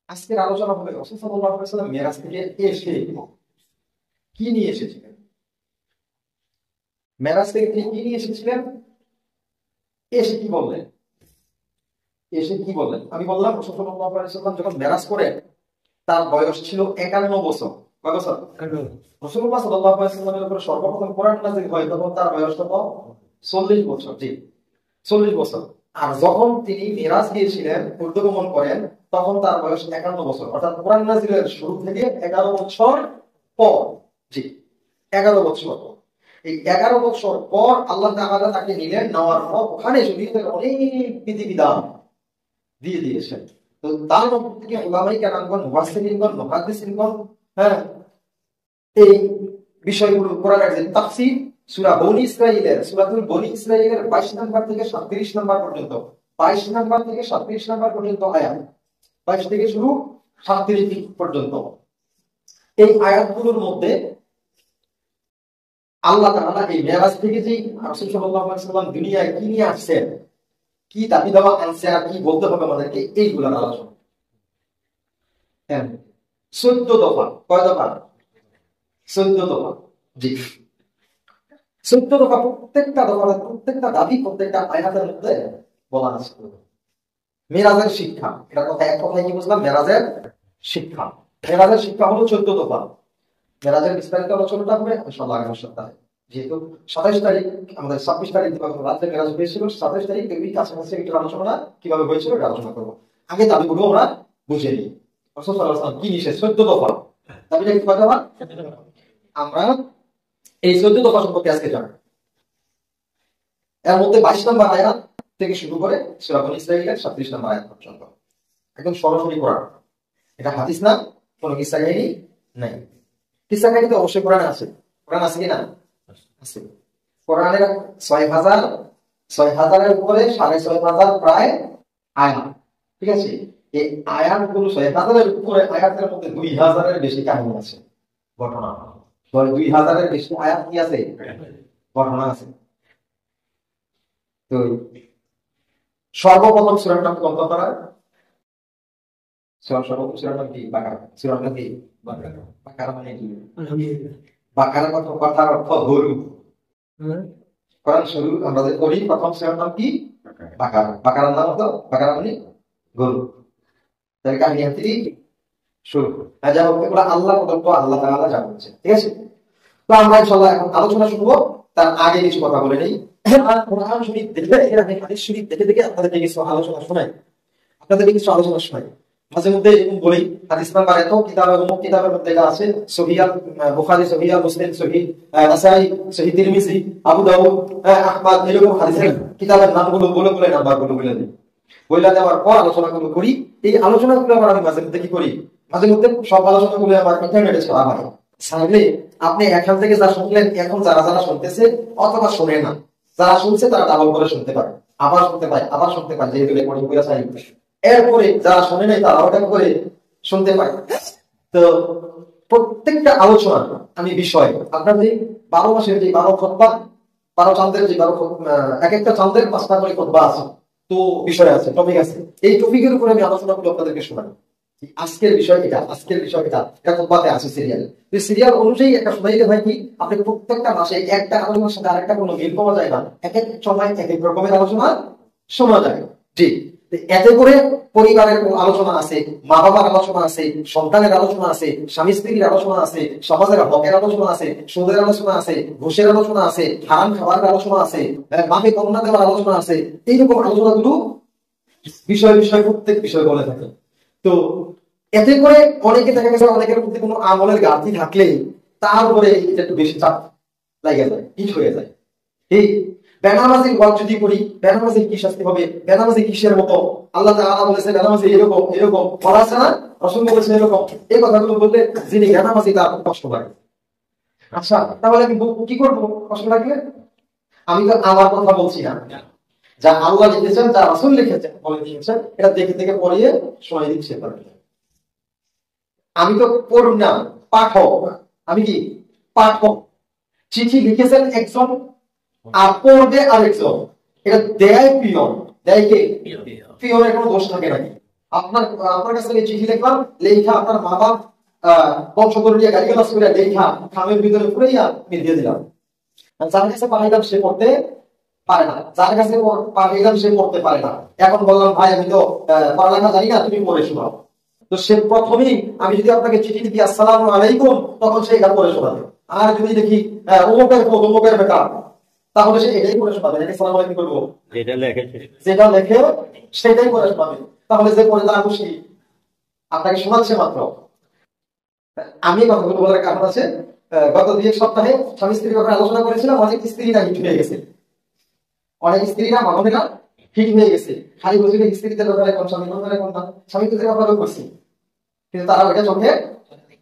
আজকের আলোচনা হবে রাসূল সাল্লাল্লাহু আলাইহি ওয়াসাল্লাম মেরাজ থেকে এসে কি নিয়ে এসেছিলেন। মেরাজ থেকে তিনি কি নিয়ে এসেছিলেন, এসে কি বললেন, আমি বললাম রাসূল সাল্লাল্লাহু আলাইহি ওয়াসাল্লাম যখন মেরাজ করেন তার বয়স ছিল 51 বছর। কয় বছর? রাসূলুল্লাহ সাল্লাল্লাহু আলাইহি ওয়াসাল্লামের উপর সর্বপ্রথম কোরআন নাযিল হয় তখন তার বয়স কত? 40 বছর। জি, 40 বছর। আর যখন তিনি মিরাজ গিয়েছিলেন, ঊর্ধ্বগমন করেন, তখন তার বয়স 51 বছর, অর্থাৎ কোরআন নাযিলের শুরু থেকে 11 বছর পর। জি, 11 বছর। এই 11 বছর পর আল্লাহ তাআলা তাকে নিলেন, নেওয়ার পর ওখানে শরীয়তের অনেক বিধিবিধান দিয়ে দিয়েছেন। তো তার মধ্যে থেকে উলামায়ে কেরামগণ, মুফাসসিরিনগণ, মুহাদ্দিসিনগণ এই বিষয়গুলো কোরআনের যে তাফসীর, সূরা বনী ইসরাঈলের, সূরাতুল বনী ইসরাঈলের 22 নাম্বার থেকে 37 নাম্বার পর্যন্ত, 22 নাম্বার থেকে 37 নাম্বার পর্যন্ত আয়াত, 22 থেকে শুরু 37 পর্যন্ত, এই আয়াতগুলোর মধ্যে আল্লাহ তাআলা এই মেরাজ থেকে যে রাসূল সাল্লাল্লাহু আলাইহি ওয়াসাল্লাম দুনিয়ায় কি নিয়ে আসছেন, কি দাবি দাওয়া আনছে, আর কি বলতে হবে আমাদেরকে, এইগুলোর আলোচনা। হ্যাঁ, 14 দফা। কয় দফা? 14 দফা। জি, 14 দফা। প্রত্যেকটা দফা, প্রত্যেকটা দাবি, প্রত্যেকটা আয়াতের মধ্যে বলা আছে মেরাজের শিক্ষা। এটা কথা, এক কথায় কি বুঝলাম? মেরাজের শিক্ষা। মেরাজের শিক্ষা হলো 14 দফা। মেরাজের বিস্তারিত আলোচনাটা হবে ইনশাআল্লাহ আগামী সপ্তাহে। যেহেতু 27 তারিখ আমাদের 26 তারিখ রাতে মেরাজ হয়েছিল, 27 তারিখ এই কাছাকাছি একটা আলোচনা কিভাবে হয়েছিল এটা আলোচনা করবো। আগে দাবিগুলো আমরা বুঝে নিই। রাসূল সাল্লাল্লাহু আলাইহি ওয়াসাল্লাম কি নিষেধ, 14 দফা। দাবিটা কি কয় দফা? আমরা এই 14 দফা সম্পর্কে আজকে জানব। এর মধ্যে 22 নম্বর আয়াত থেকে শুরু করে সূরা বনী ইসরাঈলের 37 নম্বর আয়াত পর্যন্ত একদম সরাসরি কোরআন। এটা হাদিস না, কোনো কিসসা কাহিনী নাই। কিসসা কাহিনী তো অবশ্যই কোরআনে আছে। কোরআন আছে কি না? আছে। কোরআনের 6000 এর উপরে 6500 প্রায় আয়াত। ঠিক আছে, এই আয়াতগুলো 6000 এর উপরে আয়াতের মধ্যে 2000 এর বেশি কাহিনী আছে, ঘটনা। 2000 এর বেশি আয়াত কি আছে? ঘটনা আছে। তো সর্বপ্রথম সূরার নাম কোন করা? সর্বপ্রথম সূরার নাম কি? বাকারা। সূরার নাম কি? বাকারা। বাকারা মানে কি? আলহামদুলিল্লাহ। বাকারা কথার অর্থ গরু। কোরআন শুরু আমরা যে করি, প্রথম সূরার নাম কি? বাকারা। বাকারার নাম তো বাকারা মানে গরু। তার কাহিনী হচ্ছে শুরু। যা হোক, এগুলো আল্লাহ প্রদত্ত, আল্লাহ তাআলা যা বলছেন। ঠিক আছে, তো আমরা ইনশাআল্লাহ এখন আলোচনা শুনবো। তার আগে কিছু কথা বলে নেই। কোরআন শরীফ দেখে, এরা হাদিস শরীফ দেখে দেখে আপনাদেরকে কিছু আলোচনা শোনাই, মাঝে মধ্যে এরকম বলি, হাদিস নাম্বার এত কিতাবের মধ্যে এটা আছে, সহিহ বুখারী, সহিহ মুসলিম, সহিহ নাসাঈ, সহিহ তিরমিজি, আবু দাউদ, আহমদ, এরকম হাদিসের কিতাবের নামগুলো বলে নাম্বারগুলো বলে দিই। বইলা দেওয়ার পর আলোচনাগুলো করি। এই আলোচনাগুলো আবার আমি মাঝে মধ্যে কি করি, মাঝে মধ্যে সব আলোচনাগুলো আমার ইন্টারনেটে ছাড়া হয়। ছাড়লে আপনি এখান থেকে যা শুনলেন, এখন যারা শুনতেছে অথবা শোনে না, যারা শুনছে তারা ডাবল করে শুনতে পারে, আবার শুনতে পায়, যেহেতু রেকর্ডিং করে চাই। এরপরে যারা শোনে নাই তারা ওটা করে শুনতে পায়। তো প্রত্যেকটা আলোচনা আমি বিষয়, আপনার যে 12 মাসের যে 12 খুতবা, 12 চাঁদের যে 12, এক একটা চাঁদের 5টা করে খুতবা আছে, তো বিষয় আছে, টপিক আছে। এই টপিকের উপরে আমি আলোচনাগুলো আপনাদেরকে শোনাবো। আজকের বিষয় এটা, এটা খুতবাতে আছে সিরিয়াল। তো সিরিয়াল অনুযায়ী একটা শোনাইলে হয় কি, আপনি প্রত্যেকটা মাসে একটা আলোচনার সাথে আরেকটা কোনো মিল পাওয়া যায় না, এক এক সময় এক এক রকমের আলোচনা শোনা যায়। জি, এতে করে পরিবারের আলোচনা আছে, মা বাবার আলোচনা আছে, সন্তানের আলোচনা আছে, স্বামী স্ত্রীর আলোচনা আছে, সমাজের হকের আলোচনা আছে, সুদের আলোচনা আছে, ঘুষের আলোচনা আছে, হারাম খাবারের আলোচনা আছে, মাকে কন্যা দেওয়ার আলোচনা আছে। এইরকম আলোচনাগুলো বিষয় প্রত্যেক বিষয় বলে থাকে। তো এতে করে অনেকে দেখা গেছে, অনেকের মধ্যে কোনো আমলের ঘাটতি থাকলে তার উপরে এটা একটু বেশি চাপ লাগে যায়, হিট হয়ে যায়। এই বেনামাজির ওয়াজ যদি করি, বেনামাজির কি শাস্তি হবে, বেনামাজি কিসের মতো, আল্লাহ তাআলা বলেছে বেনামাজি এরকম বলা আছে না, রাসূল বলেছে এরকম, এই কথাগুলো বললে যিনি বেনামাজি তার কষ্ট লাগে। আচ্ছা, তাহলে আমি কি করব কষ্ট লাগলে? আমি তো আমার কথা বলছি না, যা আল্লাহ লিখেছেন, যা রাসূল লিখেছেন, বলে দিয়েছেন, এটা দেখে দেখে পড়িয়ে শোনাই দিচ্ছে। আমি তো পড়ুন না, পাঠক। আমি কি পাঠক? চিঠি লিখেছেন একজন, আর পড়বে আরেকজন। এটা দেয় পিয়ন। দেয় কে? পিয়নের কোনো দোষ থাকে নাকি? আপনার আপনার কাছে আমি চিঠি লিখলাম, লেখা আপনার মা বাপ বংশ করে দিয়ে গালিগালাজ করে লেখা খামের ভিতরে পুরাইয়া আমি দিয়ে দিলাম। যার কাছে পাঠাইলাম সে পড়তে পারে না, যার কাছে পাঠাইলাম সে পড়তে পারে না। এখন বললাম ভাই আমি তো পড়ালেখা জানি না, তুমি পড়ে শোনাও। তো সে প্রথমেই আমি যদি আপনাকে চিঠি লিখি আসসালামু আলাইকুম, তখন সে এটা পড়ে শোনাবে। আর যদি দেখি অমুকের বেটা, তাহলে সে এটাই পড়ে শোনাবে। আসসালামু আলাইকুম বলবো, যেটা লেখে সেটাই পড়ে শোনাবে। তাহলে যে পড়ে তারা খুশি, আপনাকে শোনাচ্ছে মাত্র। আমি কথাগুলো বলার কারণ আছে, গত 2 সপ্তাহে স্বামী স্ত্রীর ব্যাপারে আলোচনা করেছিলাম। অনেক স্ত্রীরা হিট হয়ে গেছে, অনেক স্ত্রীরা মানবেরা হিট হয়ে গেছে। খালি বুঝলে স্ত্রীদের ব্যাপারে কোন স্বামী ব্যাপারে কোন না, স্বামী স্ত্রীর ব্যাপারেও করছি, কিন্তু তারা ওইটা চোখে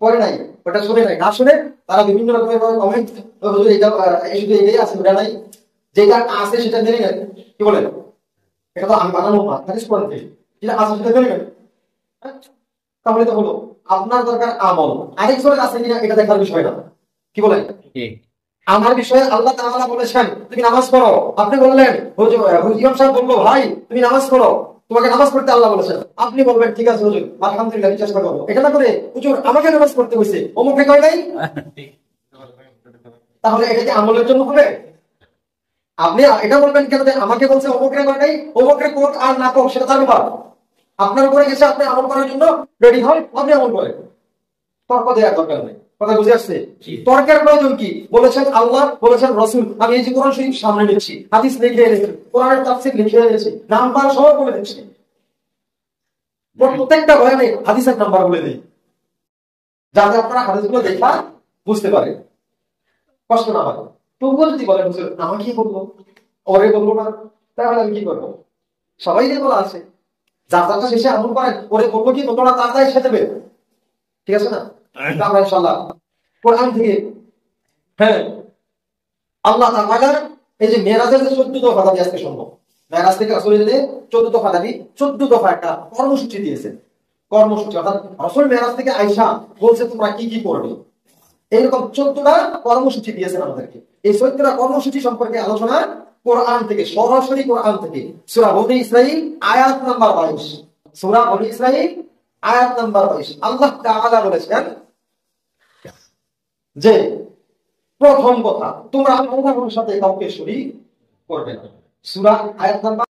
পড়ে নাই, ওটা শুনে নাই। না শুনে তারা বিভিন্ন রকমের কমেন্ট, এটা শুধু এটাই আছে, ওটা নাই, যেটা আছে সেটা মেনে নেন। কি বলেন? এটা তো আমি বানানো না, হাদিস কোরআন থেকে, যেটা আছে সেটা মেনে নেন। তাহলে তো হলো। আপনার দরকার আমল, আরেকজনের আছে কিনা এটা দেখার বিষয় না। কি বলেন? আমার বিষয়ে আল্লাহ তাআলা বলেছেন তুমি নামাজ পড়ো, আপনি বললেন ইমাম সাহেব বললো ভাই তুমি নামাজ পড়ো, তোমাকে নামাজ পড়তে আল্লাহ বলেছেন, আপনি বলবেন ঠিক আছে হুজুর আলহামদুলিল্লাহ আমি চেষ্টা করবো। এটা না করে হুজুর আমাকে নামাজ পড়তে হয়েছে, অমুকে কয় নাই, তাহলে এটা কি আমলের জন্য হবে? আপনি এটা বলবেন কেন যে আমাকে বলছে অমুকে কয় নাই, অমুকে কোর্ট আর না কোর্ট সেটা তার ব্যাপার, আপনার উপরে গেছে, আপনি আমল করার জন্য রেডি হন, আপনি আমল করেন, তর্ক দেওয়ার দরকার নেই। কথা বুঝে আসছে? তর্কের প্রয়োজন কি? বলেছেন আল্লাহ, বলেছেন রাসূল। আমি এই যে কোরআন শরীফ সামনে নিচ্ছি, হাদিস লিখে এনেছি, কোরআনের তাফসীর লিখে এনেছি, নাম্বার সহ বলে দিচ্ছি, প্রত্যেকটা বয়ানে হাদিসের নাম্বার বলে দিই, যাতে আপনারা হাদিসগুলো দেখা বুঝতে পারেন, কষ্ট না হয়। তবুও যদি বলেন হুজুর আমাকে কি করবো, ওরে বলবো না, তাহলে আমি কি করবো? সবাই যে বলা আছে, যার যারটা শেষে আমল করেন, ওরে বলবো কি তোমরা তার তাই সে দেবে, ঠিক আছে না? আমরা ইনশাআল্লাহ কোরআন থেকে, হ্যাঁ, আল্লাহ তাআলা এই যে মেরাজের যে 14 দফা দাবি আজকে সম্ভব, মেরাজ থেকে রাসূলের যে 14 দফা দাবি, 14 দফা একটা কর্মসূচি দিয়েছেন। কর্মসূচি অর্থাৎ রাসূল মেরাজ থেকে আয়েশা বলছে তোমরা কি কি করবে, এইরকম 14টা কর্মসূচি দিয়েছেন আমাদেরকে। এই 14টা কর্মসূচি সম্পর্কে আলোচনা কোরআন থেকে, সরাসরি কোরআন থেকে, সূরা বনী ইসরাঈল আয়াত নাম্বার 22। সূরা বনী ইসরাঈল আয়াত নাম্বার 22 আল্লাহ তাআলা বলেছেন যে প্রথম কথা তোমরা আল্লাহর সাথে কাউকে শরীক করবে না। সূরা আয়াত নাম্বার